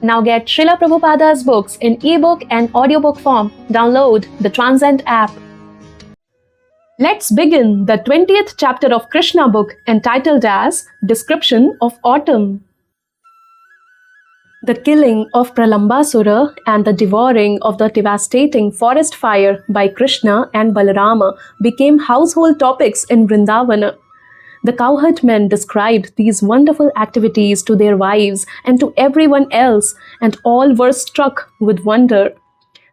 Now get Srila Prabhupada's books in ebook and audiobook form. Download the Transcend app. Let's begin the 20th chapter of Krishna book entitled as Description of Autumn. The killing of Pralambasura and the devouring of the devastating forest fire by Krishna and Balarama became household topics in Vrindavana. The cowherd men described these wonderful activities to their wives and to everyone else, and all were struck with wonder.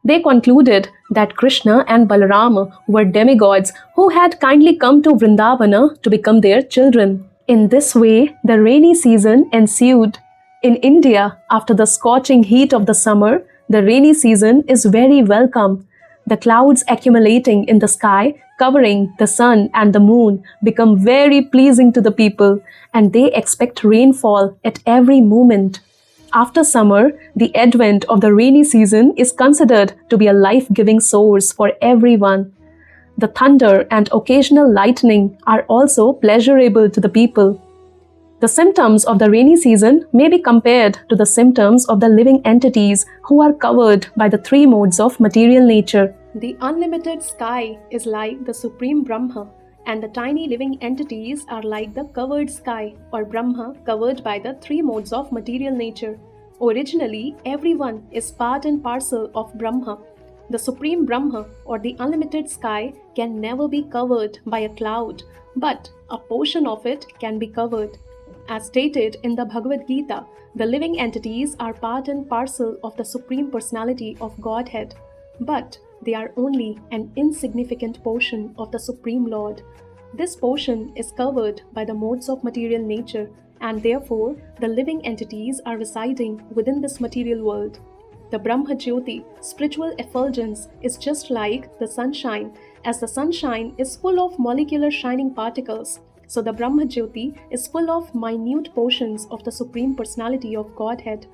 They concluded that Krishna and Balarama were demigods who had kindly come to Vrindavana to become their children. In this way, the rainy season ensued. In India, after the scorching heat of the summer, the rainy season is very welcome. The clouds accumulating in the sky, covering the sun and the moon, become very pleasing to the people, and they expect rainfall at every moment. After summer, the advent of the rainy season is considered to be a life-giving source for everyone. The thunder and occasional lightning are also pleasurable to the people. The symptoms of the rainy season may be compared to the symptoms of the living entities who are covered by the three modes of material nature. The unlimited sky is like the supreme Brahma, and the tiny living entities are like the covered sky or Brahma covered by the three modes of material nature. Originally, everyone is part and parcel of Brahma. The supreme Brahma or the unlimited sky can never be covered by a cloud, but a portion of it can be covered. As stated in the Bhagavad Gita, the living entities are part and parcel of the Supreme Personality of Godhead, but they are only an insignificant portion of the Supreme Lord. This portion is covered by the modes of material nature, and therefore the living entities are residing within this material world. The Brahma Jyoti, spiritual effulgence, is just like the sunshine, as the sunshine is full of molecular shining particles. So the Brahma Jyoti is full of minute portions of the Supreme Personality of Godhead.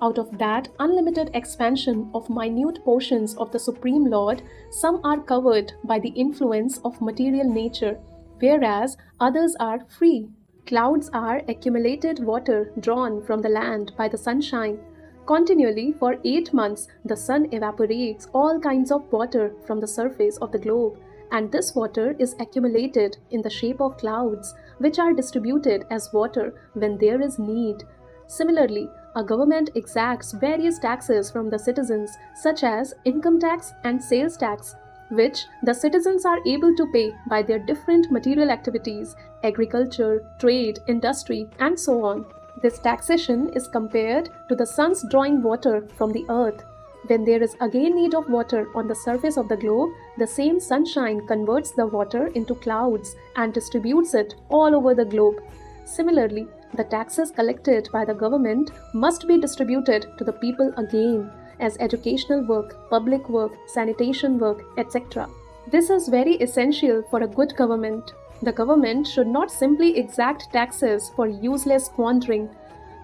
Out of that unlimited expansion of minute portions of the Supreme Lord, some are covered by the influence of material nature, whereas others are free. Clouds are accumulated water drawn from the land by the sunshine. Continually for 8 months, the sun evaporates all kinds of water from the surface of the globe, and this water is accumulated in the shape of clouds, which are distributed as water when there is need. Similarly, a government exacts various taxes from the citizens, such as income tax and sales tax, which the citizens are able to pay by their different material activities, agriculture, trade, industry, and so on. This taxation is compared to the sun's drawing water from the earth. When there is again need of water on the surface of the globe, the same sunshine converts the water into clouds and distributes it all over the globe. Similarly, the taxes collected by the government must be distributed to the people again as educational work, public work, sanitation work, etc. This is very essential for a good government. The government should not simply exact taxes for useless squandering.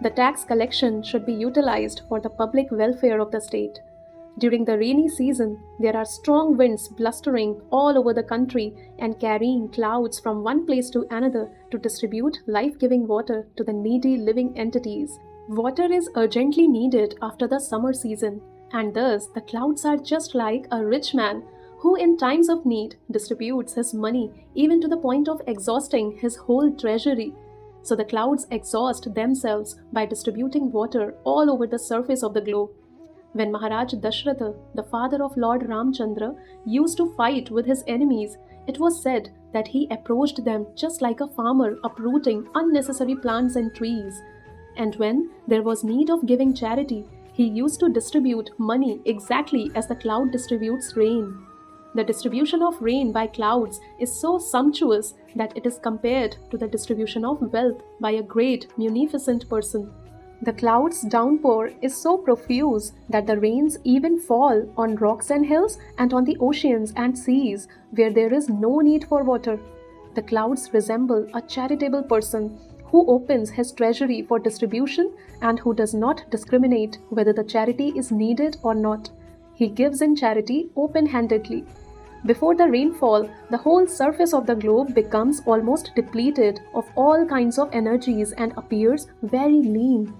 The tax collection should be utilized for the public welfare of the state. During the rainy season, there are strong winds blustering all over the country and carrying clouds from one place to another to distribute life-giving water to the needy living entities. Water is urgently needed after the summer season, and thus the clouds are just like a rich man who in times of need distributes his money even to the point of exhausting his whole treasury. So the clouds exhaust themselves by distributing water all over the surface of the globe. When Maharaj Dashratha, the father of Lord Ramchandra, used to fight with his enemies, it was said that he approached them just like a farmer uprooting unnecessary plants and trees. And when there was need of giving charity, he used to distribute money exactly as the cloud distributes rain. The distribution of rain by clouds is so sumptuous that it is compared to the distribution of wealth by a great, munificent person. The clouds' downpour is so profuse that the rains even fall on rocks and hills and on the oceans and seas where there is no need for water. The clouds resemble a charitable person who opens his treasury for distribution and who does not discriminate whether the charity is needed or not. He gives in charity open-handedly. Before the rainfall, the whole surface of the globe becomes almost depleted of all kinds of energies and appears very lean.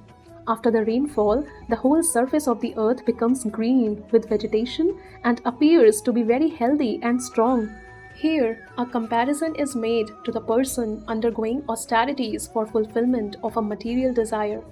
After the rainfall, the whole surface of the earth becomes green with vegetation and appears to be very healthy and strong. Here, a comparison is made to the person undergoing austerities for fulfillment of a material desire.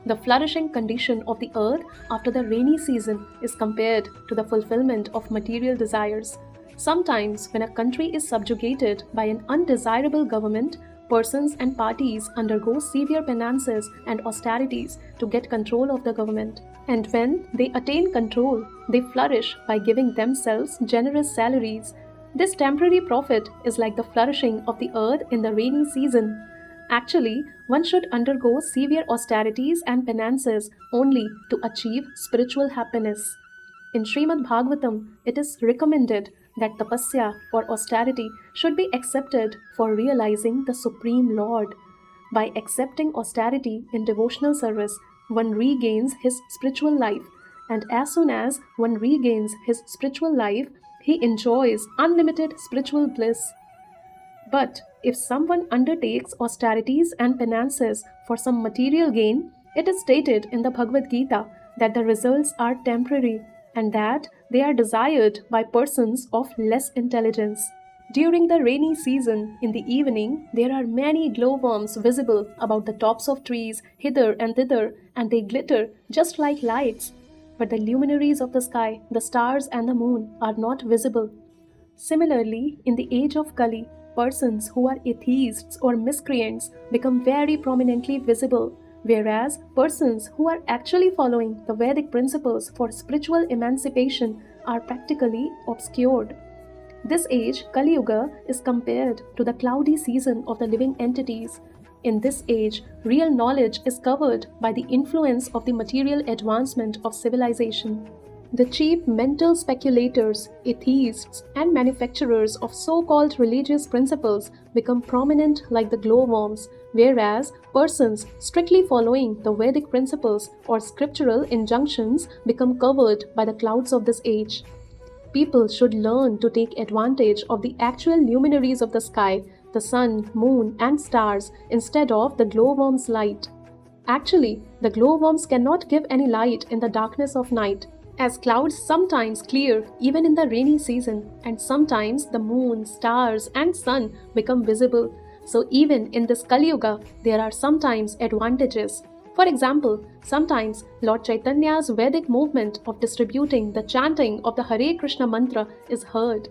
The flourishing condition of the earth after the rainy season is compared to the fulfillment of material desires. Sometimes, when a country is subjugated by an undesirable government, persons and parties undergo severe penances and austerities to get control of the government. And when they attain control, they flourish by giving themselves generous salaries. This temporary profit is like the flourishing of the earth in the rainy season. Actually, one should undergo severe austerities and penances only to achieve spiritual happiness. In Srimad Bhagavatam, it is recommended that tapasya or austerity should be accepted for realizing the Supreme Lord. By accepting austerity in devotional service, one regains his spiritual life, and as soon as one regains his spiritual life, he enjoys unlimited spiritual bliss. But if someone undertakes austerities and penances for some material gain, it is stated in the Bhagavad Gita that the results are temporary and that they are desired by persons of less intelligence. During the rainy season, in the evening, there are many glowworms visible about the tops of trees hither and thither, and they glitter just like lights. But the luminaries of the sky, the stars and the moon, are not visible. Similarly, in the age of Kali, persons who are atheists or miscreants become very prominently visible, whereas persons who are actually following the Vedic principles for spiritual emancipation are practically obscured. This age, Kali Yuga, is compared to the cloudy season of the living entities. In this age, real knowledge is covered by the influence of the material advancement of civilization. The cheap mental speculators, atheists, and manufacturers of so-called religious principles become prominent like the glowworms, whereas persons strictly following the Vedic principles or scriptural injunctions become covered by the clouds of this age. People should learn to take advantage of the actual luminaries of the sky, the sun, moon, and stars, instead of the glowworms' light. Actually, the glowworms cannot give any light in the darkness of night, as clouds sometimes clear even in the rainy season, and sometimes the moon, stars, and sun become visible. So even in this Kali Yuga, there are sometimes advantages. For example, sometimes Lord Chaitanya's Vedic movement of distributing the chanting of the Hare Krishna mantra is heard.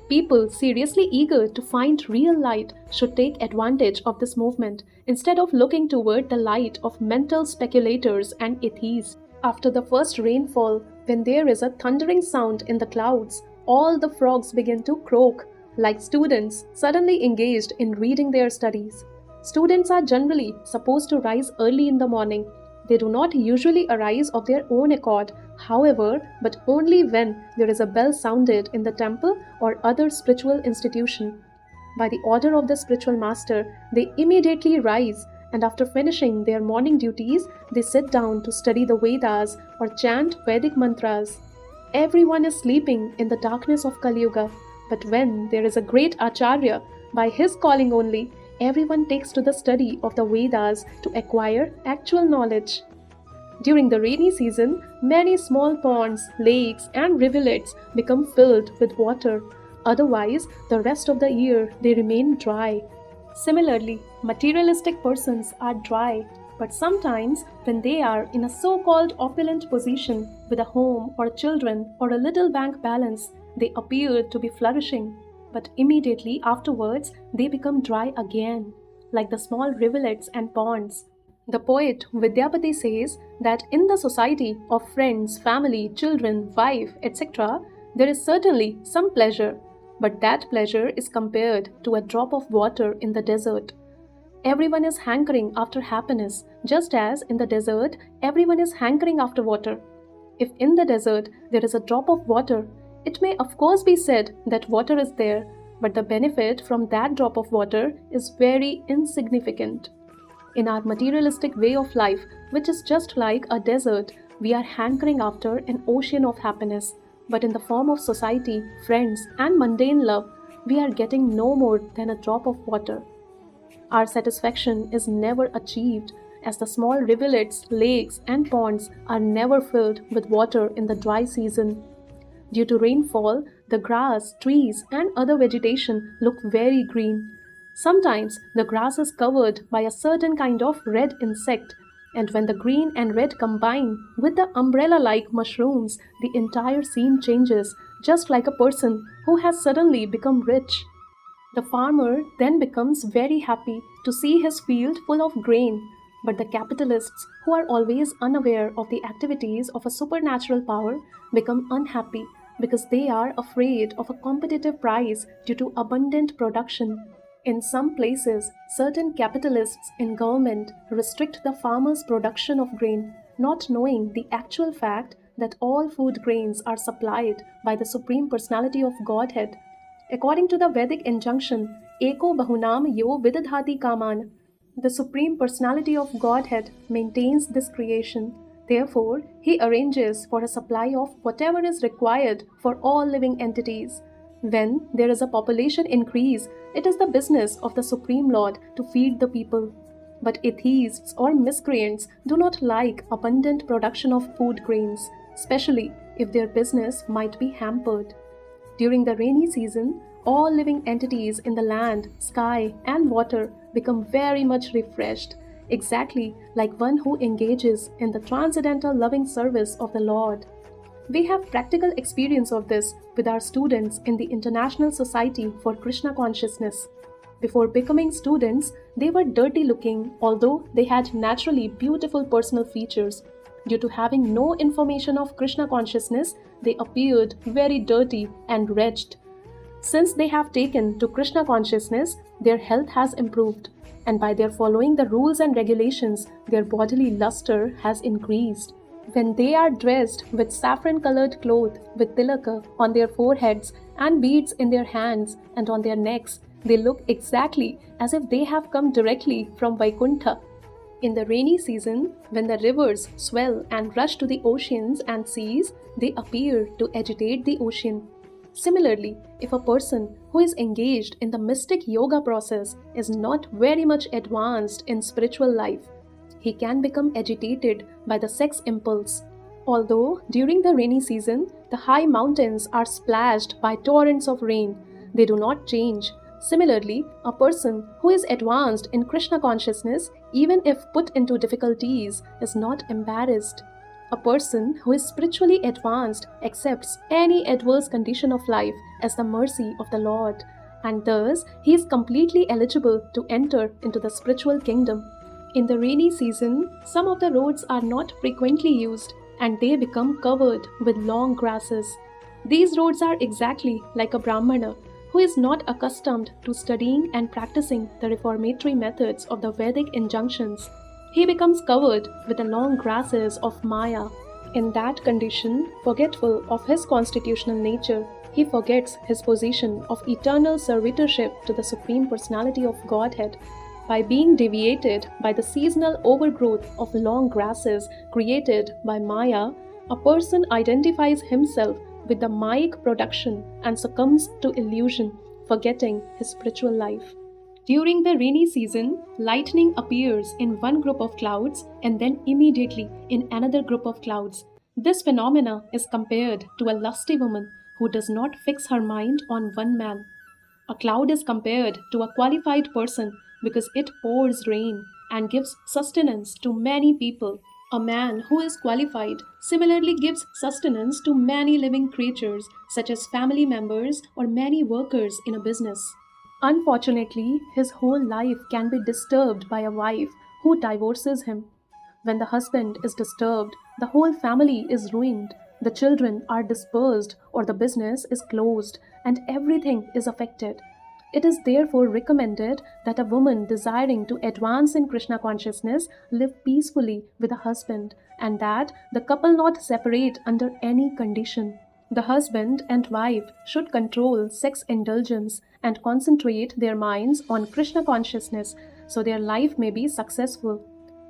People seriously eager to find real light should take advantage of this movement instead of looking toward the light of mental speculators and atheists. After the first rainfall, when there is a thundering sound in the clouds, all the frogs begin to croak, like students suddenly engaged in reading their studies. Students are generally supposed to rise early in the morning. They do not usually arise of their own accord, however, but only when there is a bell sounded in the temple or other spiritual institution. By the order of the spiritual master, they immediately rise, and after finishing their morning duties, they sit down to study the Vedas or chant Vedic mantras. Everyone is sleeping in the darkness of Kali Yuga, but when there is a great Acharya, by his calling only, everyone takes to the study of the Vedas to acquire actual knowledge. During the rainy season, many small ponds, lakes, and rivulets become filled with water. Otherwise, the rest of the year they remain dry. Similarly, materialistic persons are dry, but sometimes when they are in a so-called opulent position with a home or children or a little bank balance, they appear to be flourishing. But immediately afterwards, they become dry again, like the small rivulets and ponds. The poet Vidyapati says that in the society of friends, family, children, wife, etc., there is certainly some pleasure, but that pleasure is compared to a drop of water in the desert. Everyone is hankering after happiness, just as in the desert, everyone is hankering after water. If in the desert there is a drop of water, it may of course be said that water is there, but the benefit from that drop of water is very insignificant. In our materialistic way of life, which is just like a desert, we are hankering after an ocean of happiness. But in the form of society, friends, and mundane love, we are getting no more than a drop of water. Our satisfaction is never achieved. as the small rivulets, lakes, and ponds are never filled with water in the dry season. Due to rainfall, the grass, trees, and other vegetation look very green. Sometimes the grass is covered by a certain kind of red insect, and when the green and red combine with the umbrella like mushrooms, the entire scene changes, just like a person who has suddenly become rich. The farmer then becomes very happy to see his field full of grain, but the capitalists, who are always unaware of the activities of a supernatural power, become unhappy because they are afraid of a competitive price due to abundant production. In some places, certain capitalists in government restrict the farmer's production of grain, not knowing the actual fact that all food grains are supplied by the Supreme Personality of Godhead. According to the Vedic injunction, Eko Bahunam Yo Vidadhati Kaman, the Supreme Personality of Godhead maintains this creation. Therefore, he arranges for a supply of whatever is required for all living entities. When there is a population increase, it is the business of the Supreme Lord to feed the people. But atheists or miscreants do not like abundant production of food grains, especially if their business might be hampered. During the rainy season, all living entities in the land, sky, and water become very much refreshed, exactly like one who engages in the transcendental loving service of the Lord. We have practical experience of this with our students in the International Society for Krishna Consciousness. Before becoming students, they were dirty looking, although they had naturally beautiful personal features. Due to having no information of Krishna consciousness, they appeared very dirty and wretched. Since they have taken to Krishna consciousness, their health has improved, and by their following the rules and regulations, their bodily luster has increased. When they are dressed with saffron colored cloth with tilaka on their foreheads and beads in their hands and on their necks, they look exactly as if they have come directly from Vaikuntha. In the rainy season, when the rivers swell and rush to the oceans and seas, they appear to agitate the ocean. Similarly, if a person who is engaged in the mystic yoga process is not very much advanced in spiritual life, he can become agitated by the sex impulse. Although during the rainy season, the high mountains are splashed by torrents of rain, they do not change. Similarly, a person who is advanced in Krishna consciousness, even if put into difficulties, is not embarrassed. A person who is spiritually advanced accepts any adverse condition of life as the mercy of the Lord, and thus he is completely eligible to enter into the spiritual kingdom. In the rainy season, some of the roads are not frequently used and they become covered with long grasses. These roads are exactly like a Brahmana who is not accustomed to studying and practicing the reformatory methods of the Vedic injunctions. He becomes covered with the long grasses of Maya. In that condition, forgetful of his constitutional nature, he forgets his position of eternal servitorship to the Supreme Personality of Godhead. By being deviated by the seasonal overgrowth of long grasses created by Maya, a person identifies himself with the Mayic production and succumbs to illusion, forgetting his spiritual life. During the rainy season, lightning appears in one group of clouds and then immediately in another group of clouds. This phenomena is compared to a lusty woman who does not fix her mind on one man. A cloud is compared to a qualified person because it pours rain and gives sustenance to many people. A man who is qualified similarly gives sustenance to many living creatures, such as family members or many workers in a business. Unfortunately, his whole life can be disturbed by a wife who divorces him. When the husband is disturbed, the whole family is ruined, the children are dispersed, or the business is closed, and everything is affected. It is therefore recommended that a woman desiring to advance in Krishna consciousness live peacefully with a husband, and that the couple not separate under any condition. The husband and wife should control sex indulgence and concentrate their minds on Krishna consciousness so their life may be successful.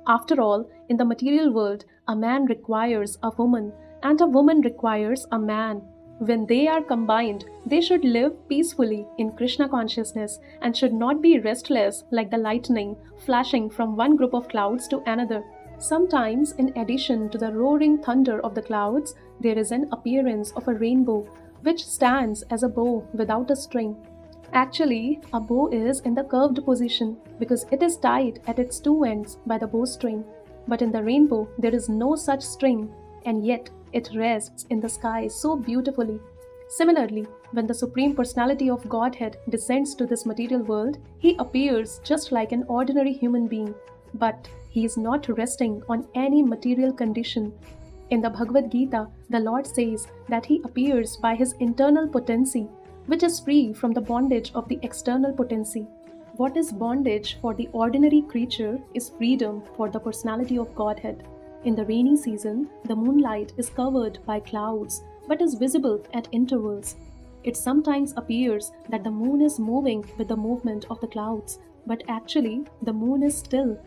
After all, in the material world, a man requires a woman and a woman requires a man. When they are combined, they should live peacefully in Krishna consciousness and should not be restless like the lightning flashing from one group of clouds to another. Sometimes, in addition to the roaring thunder of the clouds, there is an appearance of a rainbow, which stands as a bow without a string. Actually, a bow is in the curved position because it is tied at its two ends by the bowstring. But in the rainbow, there is no such string, and yet it rests in the sky so beautifully. Similarly, when the Supreme Personality of Godhead descends to this material world, he appears just like an ordinary human being, but he is not resting on any material condition. In the Bhagavad Gita, the Lord says that he appears by his internal potency, which is free from the bondage of the external potency. What is bondage for the ordinary creature is freedom for the personality of Godhead. In the rainy season, the moonlight is covered by clouds but is visible at intervals. It sometimes appears that the moon is moving with the movement of the clouds, but actually the moon is still.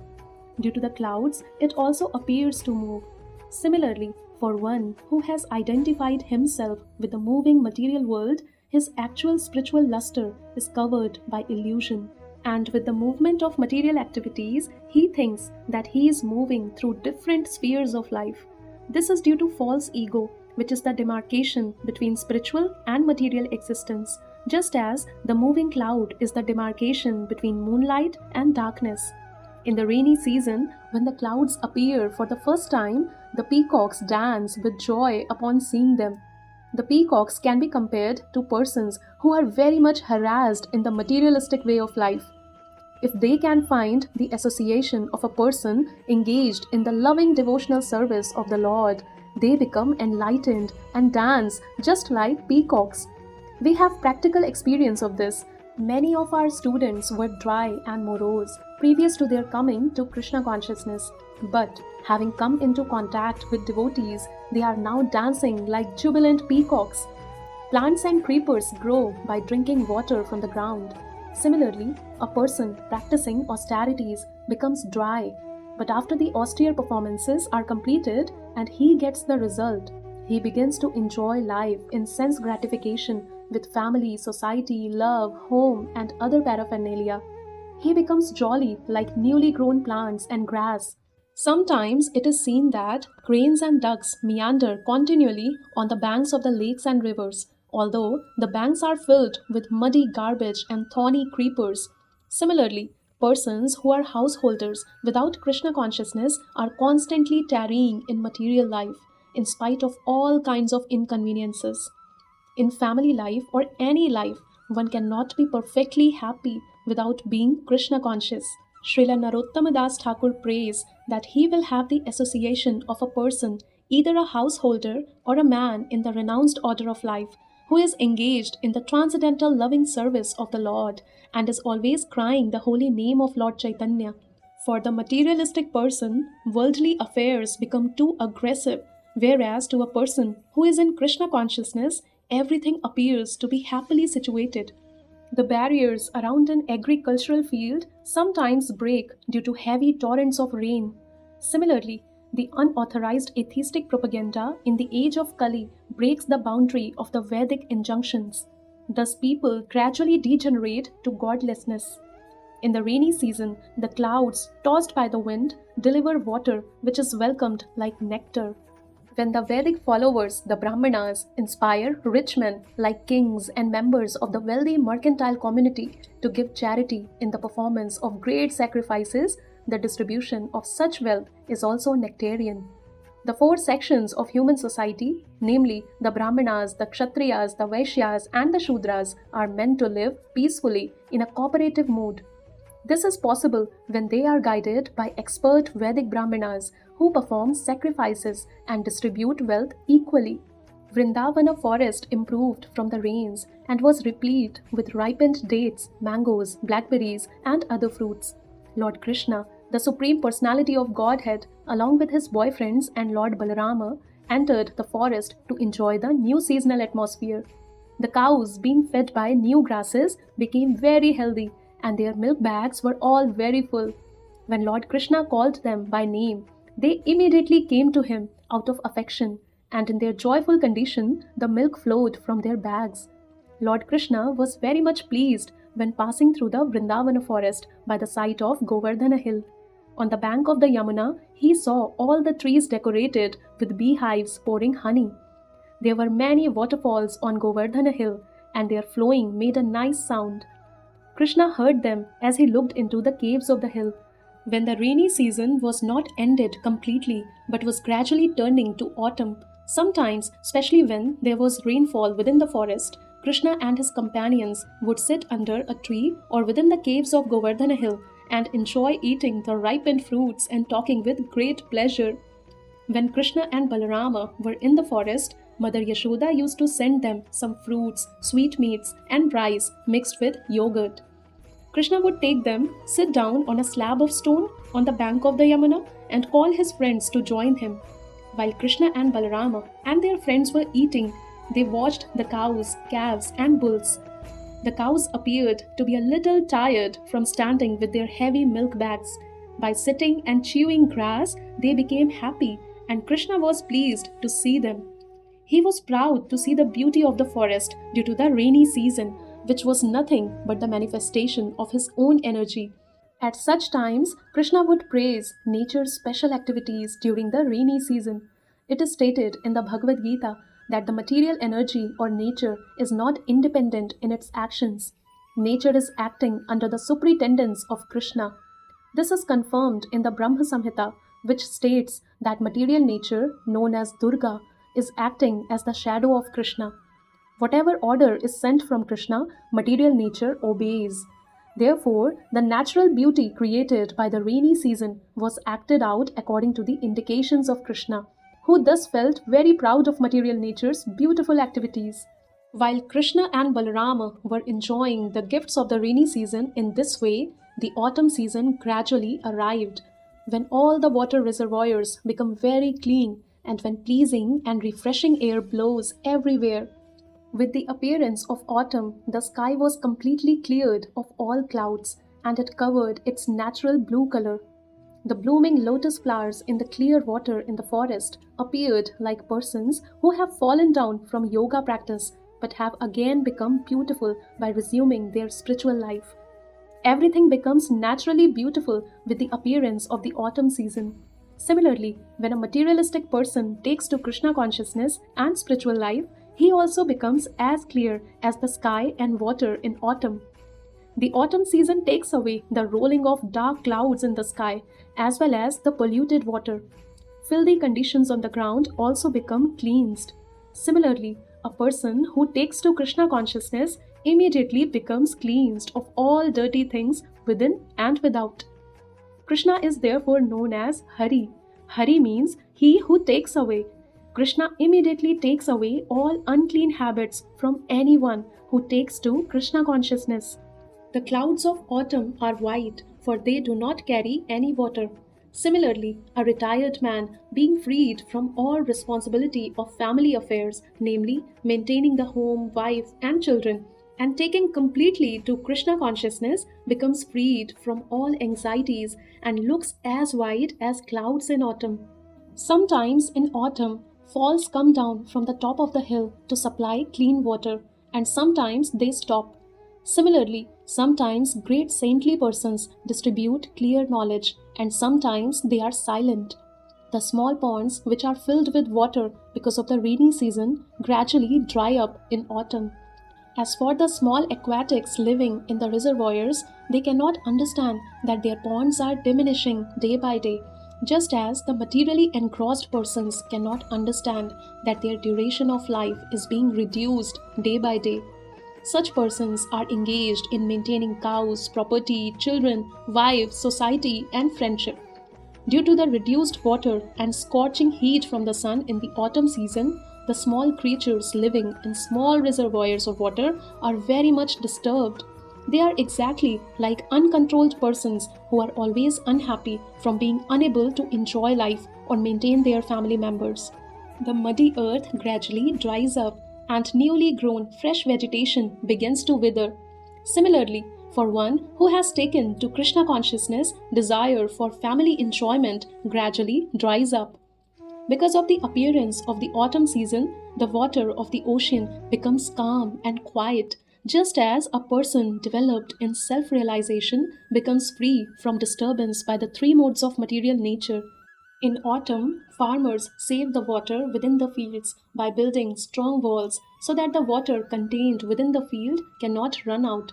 Due to the clouds, it also appears to move. Similarly, for one who has identified himself with the moving material world, his actual spiritual luster is covered by illusion. And with the movement of material activities, he thinks that he is moving through different spheres of life. This is due to false ego, which is the demarcation between spiritual and material existence, just as the moving cloud is the demarcation between moonlight and darkness. In the rainy season, when the clouds appear for the first time, the peacocks dance with joy upon seeing them. The peacocks can be compared to persons who are very much harassed in the materialistic way of life. If they can find the association of a person engaged in the loving devotional service of the Lord, they become enlightened and dance just like peacocks. We have practical experience of this. Many of our students were dry and morose previous to their coming to Krishna consciousness, but having come into contact with devotees, they are now dancing like jubilant peacocks. Plants and creepers grow by drinking water from the ground. Similarly, a person practicing austerities becomes dry, but after the austere performances are completed and he gets the result, he begins to enjoy life in sense gratification with family, society, love, home, and other paraphernalia. He becomes jolly like newly grown plants and grass. Sometimes it is seen that cranes and ducks meander continually on the banks of the lakes and rivers, although the banks are filled with muddy garbage and thorny creepers. Similarly, persons who are householders without Krishna consciousness are constantly tarrying in material life, in spite of all kinds of inconveniences. In family life or any life, one cannot be perfectly happy without being Krishna conscious. Srila Narottama Das Thakur prays that he will have the association of a person, either a householder or a man in the renounced order of life, who is engaged in the transcendental loving service of the Lord and is always crying the holy name of Lord Chaitanya. For the materialistic person, worldly affairs become too aggressive, whereas to a person who is in Krishna consciousness, everything appears to be happily situated. The barriers around an agricultural field sometimes break due to heavy torrents of rain. Similarly, the unauthorized atheistic propaganda in the age of Kali breaks the boundary of the Vedic injunctions. Thus, people gradually degenerate to godlessness. In the rainy season, the clouds, tossed by the wind, deliver water which is welcomed like nectar. When the Vedic followers, the Brahmanas, inspire rich men like kings and members of the wealthy mercantile community to give charity in the performance of great sacrifices, the distribution of such wealth is also nectarian. The four sections of human society, namely the Brahmanas, the Kshatriyas, the Vaishyas, and the Shudras, are meant to live peacefully in a cooperative mood. This is possible when they are guided by expert Vedic Brahmanas who perform sacrifices and distribute wealth equally. Vrindavana forest improved from the rains and was replete with ripened dates, mangoes, blackberries, and other fruits. Lord Krishna, the Supreme Personality of Godhead, along with his boyfriends and Lord Balarama, entered the forest to enjoy the new seasonal atmosphere. The cows, being fed by new grasses, became very healthy, and their milk bags were all very full. When Lord Krishna called them by name, they immediately came to him out of affection, and in their joyful condition, the milk flowed from their bags. Lord Krishna was very much pleased when passing through the Vrindavana forest by the side of Govardhana hill. On the bank of the Yamuna, he saw all the trees decorated with beehives pouring honey. There were many waterfalls on Govardhana hill, and their flowing made a nice sound. Krishna heard them as he looked into the caves of the hill. When the rainy season was not ended completely but was gradually turning to autumn, sometimes, especially when there was rainfall within the forest, Krishna and his companions would sit under a tree or within the caves of Govardhana hill and enjoy eating the ripened fruits and talking with great pleasure. When Krishna and Balarama were in the forest, Mother Yashoda used to send them some fruits, sweetmeats, and rice mixed with yogurt. Krishna would take them, sit down on a slab of stone on the bank of the Yamuna, and call his friends to join him. While Krishna and Balarama and their friends were eating, they watched the cows, calves, and bulls. The cows appeared to be a little tired from standing with their heavy milk bags. By sitting and chewing grass, they became happy, and Krishna was pleased to see them. He was proud to see the beauty of the forest due to the rainy season, which was nothing but the manifestation of his own energy. At such times, Krishna would praise nature's special activities during the rainy season. It is stated in the Bhagavad Gita that the material energy or nature is not independent in its actions. Nature is acting under the superintendence of Krishna. This is confirmed in the Brahma Samhita, which states that material nature, known as Durga, is acting as the shadow of Krishna. Whatever order is sent from Krishna, material nature obeys. Therefore, the natural beauty created by the rainy season was acted out according to the indications of Krishna, who thus felt very proud of material nature's beautiful activities. While Krishna and Balarama were enjoying the gifts of the rainy season in this way, the autumn season gradually arrived, when all the water reservoirs become very clean and when pleasing and refreshing air blows everywhere. With the appearance of autumn, the sky was completely cleared of all clouds and it covered its natural blue color. The blooming lotus flowers in the clear water in the forest appeared like persons who have fallen down from yoga practice but have again become beautiful by resuming their spiritual life. Everything becomes naturally beautiful with the appearance of the autumn season. Similarly, when a materialistic person takes to Krishna consciousness and spiritual life, he also becomes as clear as the sky and water in autumn. The autumn season takes away the rolling of dark clouds in the sky as well as the polluted water. Filthy conditions on the ground also become cleansed. Similarly, a person who takes to Krishna consciousness immediately becomes cleansed of all dirty things within and without. Krishna is therefore known as Hari. Hari means he who takes away. Krishna immediately takes away all unclean habits from anyone who takes to Krishna consciousness. The clouds of autumn are white, for they do not carry any water. Similarly, a retired man, being freed from all responsibility of family affairs, namely maintaining the home, wife, and children, and taking completely to Krishna consciousness, becomes freed from all anxieties and looks as white as clouds in autumn. Sometimes in autumn, falls come down from the top of the hill to supply clean water, and sometimes they stop. Similarly, sometimes great saintly persons distribute clear knowledge, and sometimes they are silent. The small ponds, which are filled with water because of the rainy season, gradually dry up in autumn. As for the small aquatics living in the reservoirs, they cannot understand that their ponds are diminishing day by day, just as the materially engrossed persons cannot understand that their duration of life is being reduced day by day. Such persons are engaged in maintaining cows, property, children, wives, society, and friendship. Due to the reduced water and scorching heat from the sun in the autumn season, the small creatures living in small reservoirs of water are very much disturbed. They are exactly like uncontrolled persons who are always unhappy from being unable to enjoy life or maintain their family members. The muddy earth gradually dries up and newly grown fresh vegetation begins to wither. Similarly, for one who has taken to Krishna consciousness, desire for family enjoyment gradually dries up. Because of the appearance of the autumn season, the water of the ocean becomes calm and quiet, just as a person developed in self realization becomes free from disturbance by the three modes of material nature. In autumn, farmers save the water within the fields by building strong walls so that the water contained within the field cannot run out.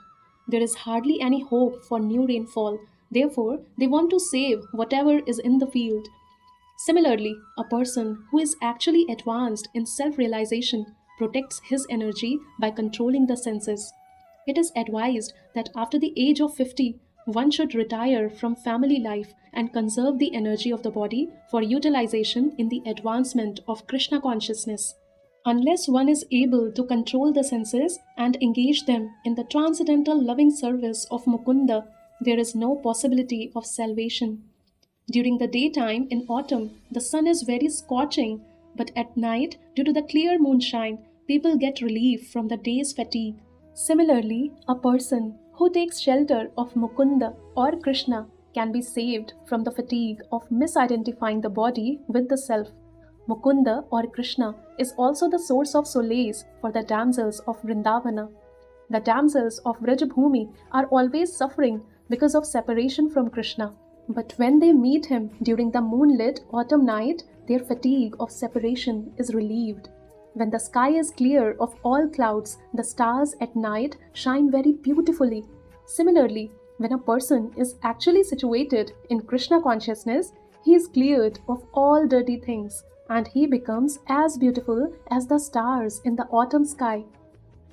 There is hardly any hope for new rainfall, therefore, they want to save whatever is in the field. Similarly, a person who is actually advanced in self realization protects his energy by controlling the senses. It is advised that after the age of 50, one should retire from family life and conserve the energy of the body for utilization in the advancement of Krishna consciousness. Unless one is able to control the senses and engage them in the transcendental loving service of Mukunda, there is no possibility of salvation. During the daytime in autumn, the sun is very scorching, but at night, due to the clear moonshine, people get relief from the day's fatigue. Similarly, a person who takes shelter of Mukunda or Krishna can be saved from the fatigue of misidentifying the body with the self. Mukunda or Krishna is also the source of solace for the damsels of Vrindavana. The damsels of Vrajabhumi are always suffering because of separation from Krishna. But when they meet him during the moonlit autumn night, their fatigue of separation is relieved. When the sky is clear of all clouds, the stars at night shine very beautifully. Similarly, when a person is actually situated in Krishna consciousness, he is cleared of all dirty things and he becomes as beautiful as the stars in the autumn sky.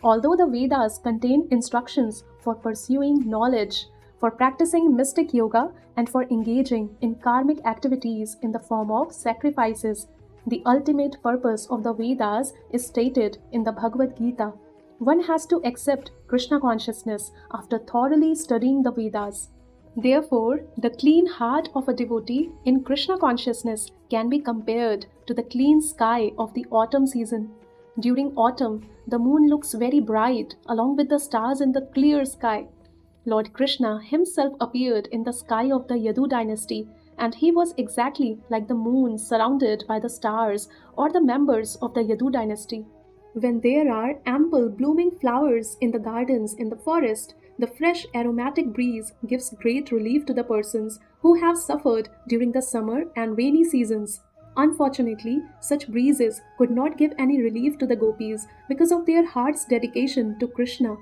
Although the Vedas contain instructions for pursuing knowledge, for practicing mystic yoga, and for engaging in karmic activities in the form of sacrifices, the ultimate purpose of the Vedas is stated in the Bhagavad Gita. One has to accept Krishna consciousness after thoroughly studying the Vedas. Therefore, the clean heart of a devotee in Krishna consciousness can be compared to the clean sky of the autumn season. During autumn, the moon looks very bright along with the stars in the clear sky. Lord Krishna himself appeared in the sky of the Yadu dynasty, and he was exactly like the moon surrounded by the stars or the members of the Yadu dynasty. When there are ample blooming flowers in the gardens in the forest, the fresh aromatic breeze gives great relief to the persons who have suffered during the summer and rainy seasons. Unfortunately, such breezes could not give any relief to the gopis because of their heart's dedication to Krishna.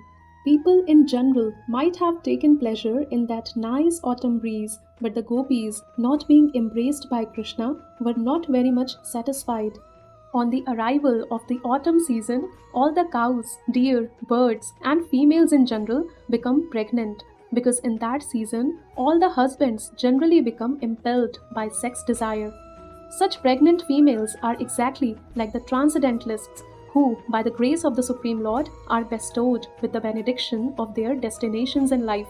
People in general might have taken pleasure in that nice autumn breeze, but the gopis, not being embraced by Krishna, were not very much satisfied. On the arrival of the autumn season, all the cows, deer, birds, and females in general become pregnant, because in that season, all the husbands generally become impelled by sex desire. Such pregnant females are exactly like the transcendentalists who, by the grace of the Supreme Lord, are bestowed with the benediction of their destinations in life.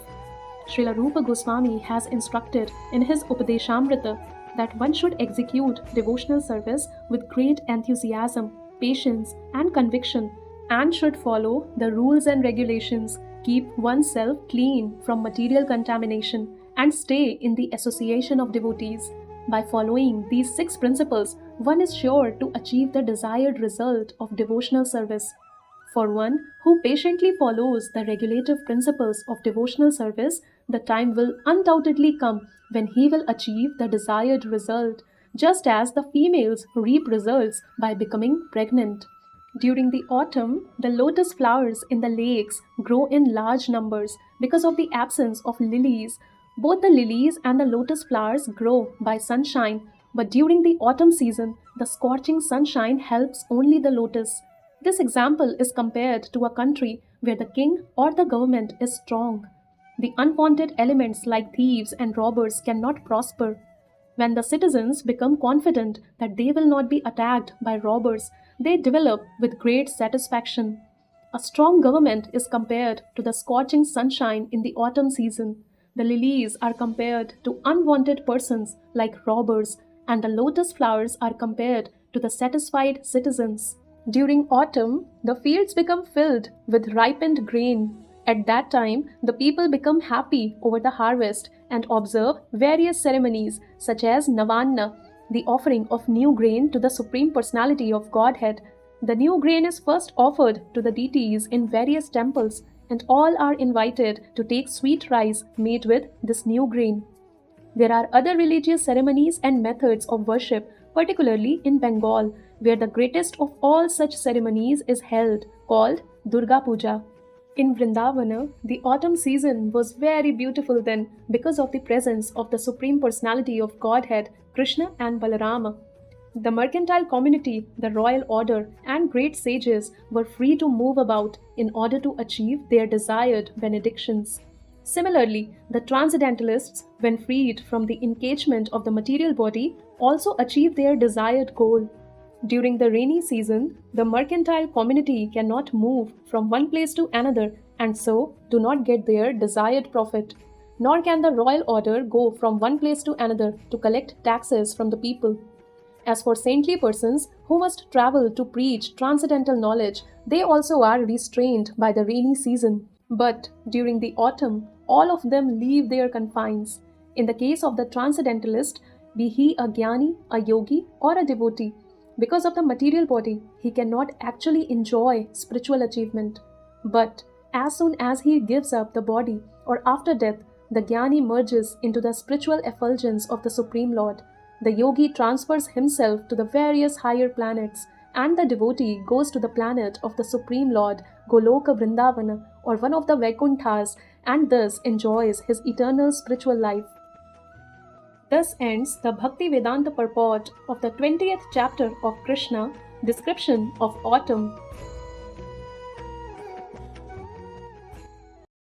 Srila Rupa Goswami has instructed in his Upadeshamrita that one should execute devotional service with great enthusiasm, patience, and conviction, and should follow the rules and regulations, keep oneself clean from material contamination, and stay in the association of devotees. By following these 6 principles, one is sure to achieve the desired result of devotional service. For one who patiently follows the regulative principles of devotional service, the time will undoubtedly come when he will achieve the desired result, just as the females reap results by becoming pregnant. During the autumn, the lotus flowers in the lakes grow in large numbers because of the absence of lilies. Both the lilies and the lotus flowers grow by sunshine, but during the autumn season, the scorching sunshine helps only the lotus. This example is compared to a country where the king or the government is strong. The unwanted elements like thieves and robbers cannot prosper. When the citizens become confident that they will not be attacked by robbers, they develop with great satisfaction. A strong government is compared to the scorching sunshine in the autumn season. The lilies are compared to unwanted persons like robbers, and the lotus flowers are compared to the satisfied citizens. During autumn, the fields become filled with ripened grain. At that time, the people become happy over the harvest and observe various ceremonies such as Navanna, the offering of new grain to the Supreme Personality of Godhead. The new grain is first offered to the deities in various temples, and all are invited to take sweet rice made with this new grain. There are other religious ceremonies and methods of worship, particularly in Bengal, where the greatest of all such ceremonies is held, called Durga Puja. In Vrindavana, the autumn season was very beautiful then because of the presence of the Supreme Personality of Godhead, Krishna and Balarama. The mercantile community, the royal order, and great sages were free to move about in order to achieve their desired benedictions. Similarly, the transcendentalists, when freed from the encagement of the material body, also achieve their desired goal. During the rainy season, the mercantile community cannot move from one place to another and so do not get their desired profit. Nor can the royal order go from one place to another to collect taxes from the people. As for saintly persons who must travel to preach transcendental knowledge, they also are restrained by the rainy season. But during the autumn, all of them leave their confines. In the case of the transcendentalist, be he a jnani, a yogi, or a devotee, because of the material body, he cannot actually enjoy spiritual achievement. But as soon as he gives up the body or after death, the jnani merges into the spiritual effulgence of the Supreme Lord. The yogi transfers himself to the various higher planets, and the devotee goes to the planet of the Supreme Lord, Goloka Vrindavana, or one of the Vaikunthas, and thus enjoys his eternal spiritual life. Thus ends the Bhakti Vedanta purport of the 20th chapter of Krishna, Description of Autumn.